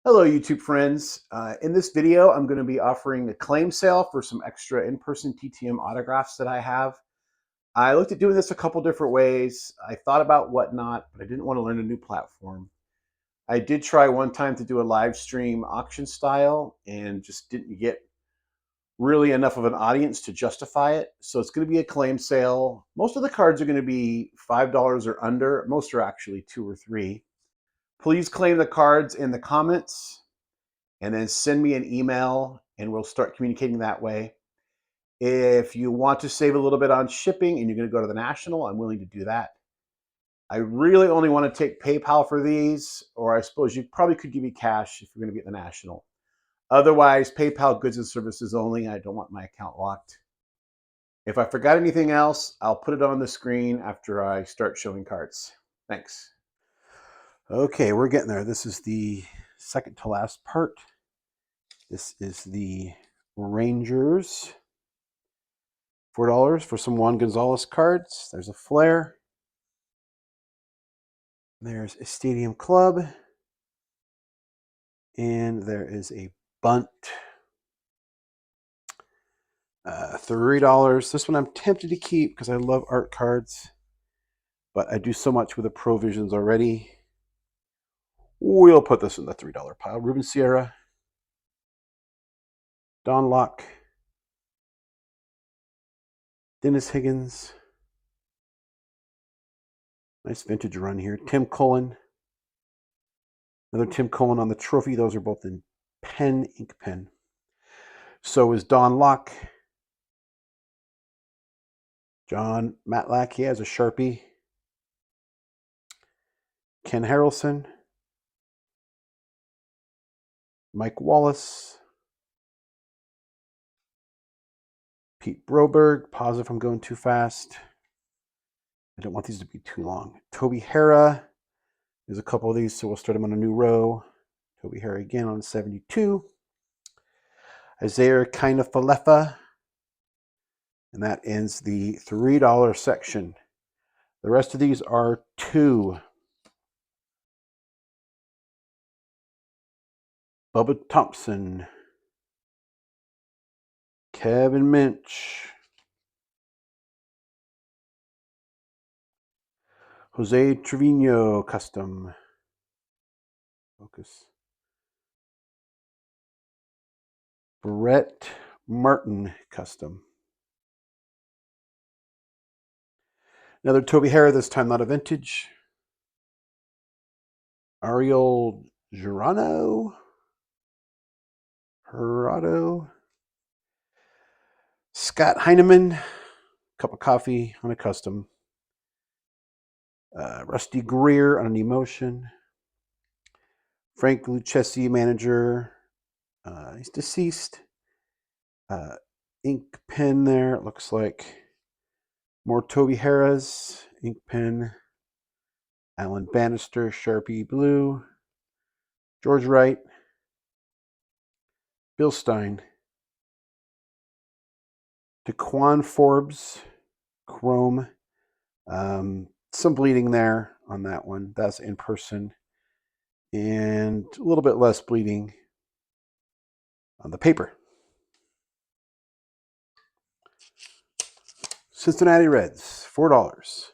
Hello, YouTube friends. In this video, I'm going to be offering a claim sale for some extra in-person TTM autographs that I have. I looked at doing this a couple different ways. I thought about whatnot, but I didn't want to learn a new platform. I did try one time to do a live stream auction style and just didn't get really enough of an audience to justify it. So it's going to be a claim sale. Most of the cards are going to be $5 or under. Most are actually 2 or 3. Please claim the cards in the comments and then send me an email and we'll start communicating that way. If you want to save a little bit on shipping and you're going to go to the national, I'm willing to do that. I really only want to take PayPal for these, or I suppose you probably could give me cash if you're going to be at the national. Otherwise, PayPal goods and services only. I don't want my account locked. If I forgot anything else, I'll put it on the screen after I start showing cards. Thanks. Okay, we're getting there. This is the second to last part. This is the Rangers. $4 for some Juan Gonzalez cards. There's a flare. There's a Stadium Club. And there is a bunt. $3. This one I'm tempted to keep because I love art cards. But I do so much with the Provisions already. We'll put this in the $3 pile. Ruben Sierra. Don Locke. Dennis Higgins. Nice vintage run here. Tim Cullen. Another Tim Cullen on the trophy. Those are both in pen, ink pen. So is Don Locke. John Matlack, he has a Sharpie. Ken Harrelson. Mike Wallace. Pete Broberg. Pause if I'm going too fast. I don't want these to be too long. Toby Harrah. There's a couple of these, so we'll start them on a new row. Toby Harrah again on 72. Isaiah Kinda-Falefa. And that ends the $3 section. The rest of these are 2. Bubba Thompson. Kevin Minch. Jose Trevino custom. Focus. Brett Martin custom. Another Toby Harrah, this time not a vintage. Ariel Girano. Scott Heineman. Cup of coffee on a custom. Rusty Greer on an emotion. Frank Lucchesi, manager. He's deceased. Ink pen there, it looks like. More Toby Harrah's. Ink pen. Alan Bannister, Sharpie blue. George Wright. Bill Stein. DeQuan Forbes. Chrome. Some bleeding there on that one. That's in person. And a little bit less bleeding on the paper. Cincinnati Reds, $4.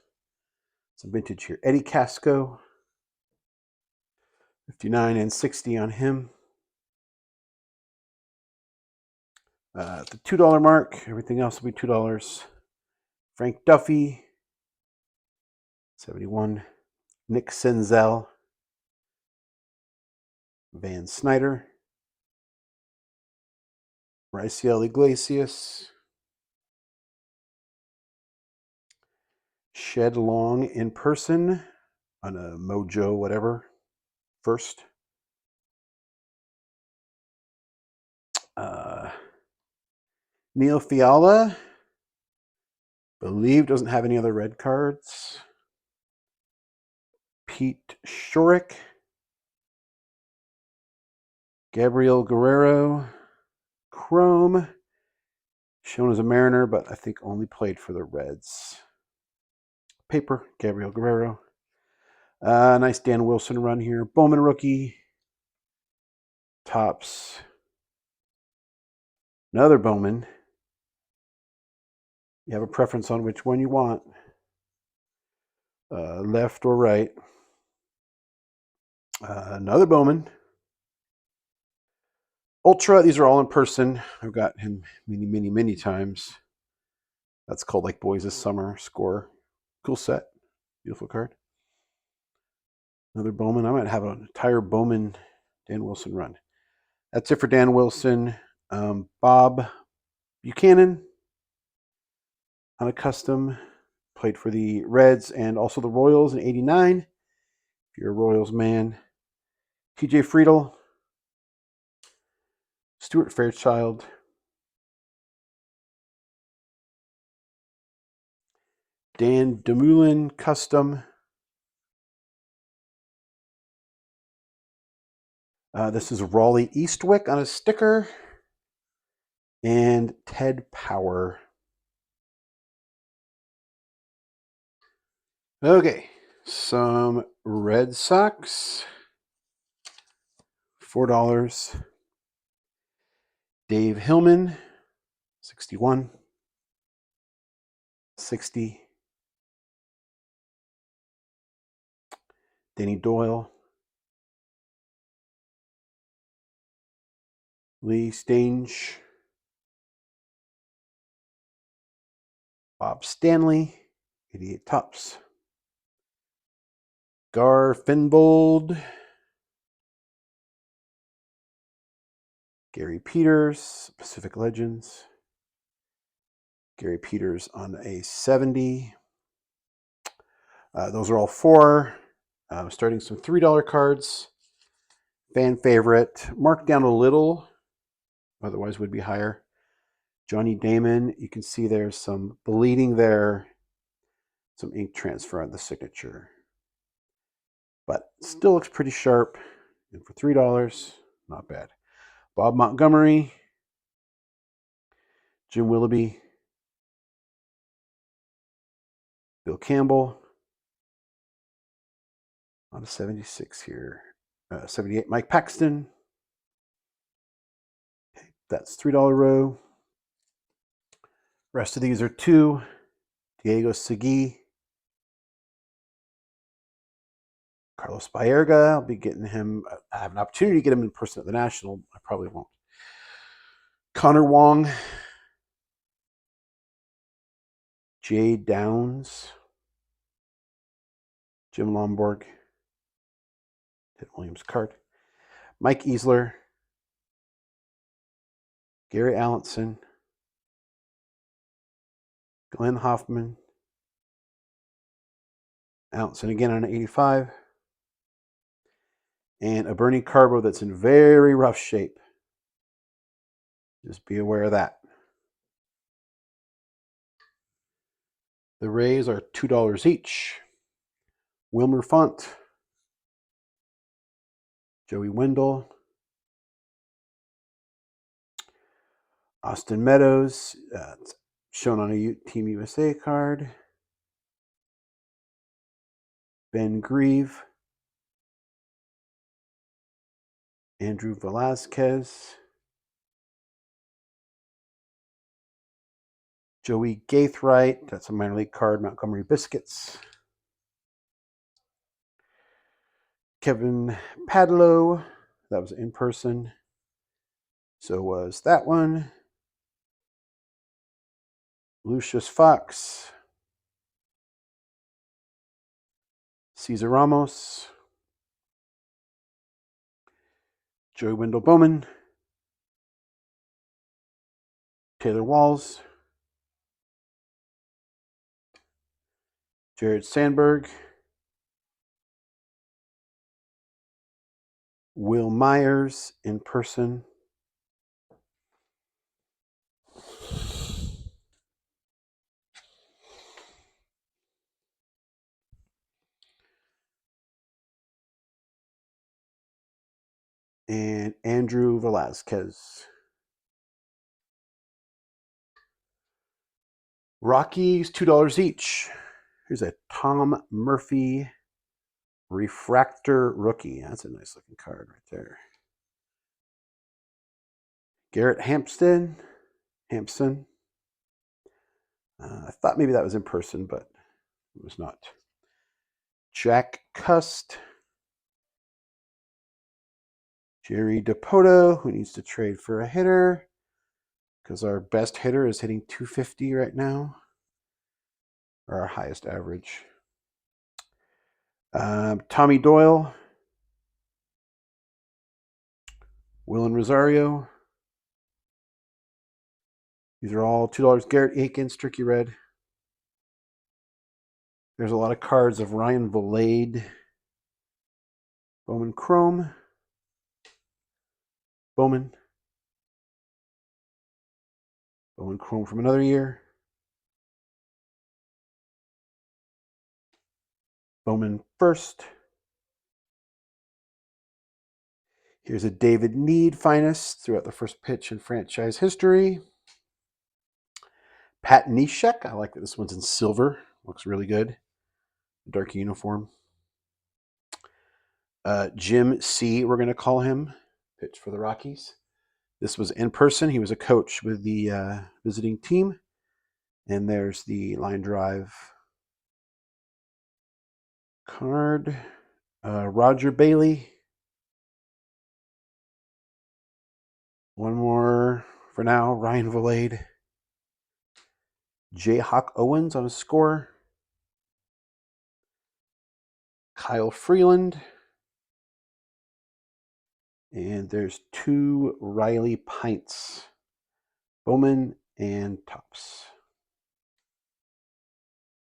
Some vintage here. Eddie Casco, 59 and 60 on him. The $2 mark, everything else will be $2. Frank Duffy, 71. Nick Senzel. Van Snyder. Raiciel Iglesias. Shed Long in person on a Mojo whatever. First. Neil Fiala. Believe doesn't have any other red cards. Pete Shorrock. Gabriel Guerrero. Chrome. Shown as a Mariner, but I think only played for the Reds. Paper. Gabriel Guerrero. Nice Dan Wilson run here. Bowman rookie. Topps. Another Bowman. You have a preference on which one you want, left or right. Another Bowman. Ultra, these are all in person. I've got him many times. That's called like Boys of Summer score. Cool set. Beautiful card. Another Bowman. I might have an entire Bowman Dan Wilson run. That's it for Dan Wilson. Bob Buchanan on a custom. Played for the Reds and also the Royals in '89. If you're a Royals man. TJ Friedel. Stuart Fairchild. Dan Dumoulin custom. This is Raleigh Eastwick on a sticker. And Ted Power. Okay, some Red Sox. $4. Dave Hillman, 61. 60. Danny Doyle. Lee Stange. Bob Stanley, 88 Topps. Gar Finbold. Gary Peters, Pacific Legends. Gary Peters on a 70. Those are all four. Starting some $3 cards. Fan favorite. Marked down a little. Otherwise would be higher. Johnny Damon. You can see there's some bleeding there. Some ink transfer on the signature. But still looks pretty sharp. And for $3, not bad. Bob Montgomery. Jim Willoughby. Bill Campbell. On a 76 here. 78, Mike Paxton. Okay, that's $3 row. Rest of these are two. Diego Segui. Carlos Baerga. I'll be getting him. I have an opportunity to get him in person at the National. I probably won't. Connor Wong. Jay Downs. Jim Lomborg. Ted Williams card. Mike Easler. Gary Allenson. Glenn Hoffman. Allenson again on an 85. And a Bernie Carbo that's in very rough shape. Just be aware of that. The Rays are $2 each. Wilmer Font. Joey Wendell. Austin Meadows. It's shown on a Team USA card. Ben Grieve. Andrew Velasquez. Joey Gaithright. That's a minor league card. Montgomery Biscuits. Kevin Padlow. That was in person. So was that one. Lucius Fox. Cesar Ramos. Joey Wendell Bowman. Taylor Walls. Jared Sandberg. Will Myers in person. And Andrew Velasquez. Rockies, $2 each. Here's a Tom Murphy Refractor Rookie. That's a nice looking card right there. Garrett Hampson. I thought maybe that was in person, but it was not. Jack Cust. Jerry Dipoto, who needs to trade for a hitter because our best hitter is hitting 250 right now, or our highest average. Tommy Doyle. Willen Rosario. These are all $2. Garrett Aikens, Tricky Red. There's a lot of cards of Ryan Vilade. Bowman Chrome. Bowman Chrome from another year. Bowman first. Here's a David Need finest throughout the first pitch in franchise history. Pat Neshek. I like that this one's in silver. Looks really good. Dark uniform. Jim C., we're going to call him. Pitch for the Rockies. This was in person. He was a coach with the visiting team. And there's the line drive card. Roger Bailey. One more for now. Ryan Vilade. J. Hawk Owens on a score. Kyle Freeland. And there's 2 Riley Pints. Bowman and Topps.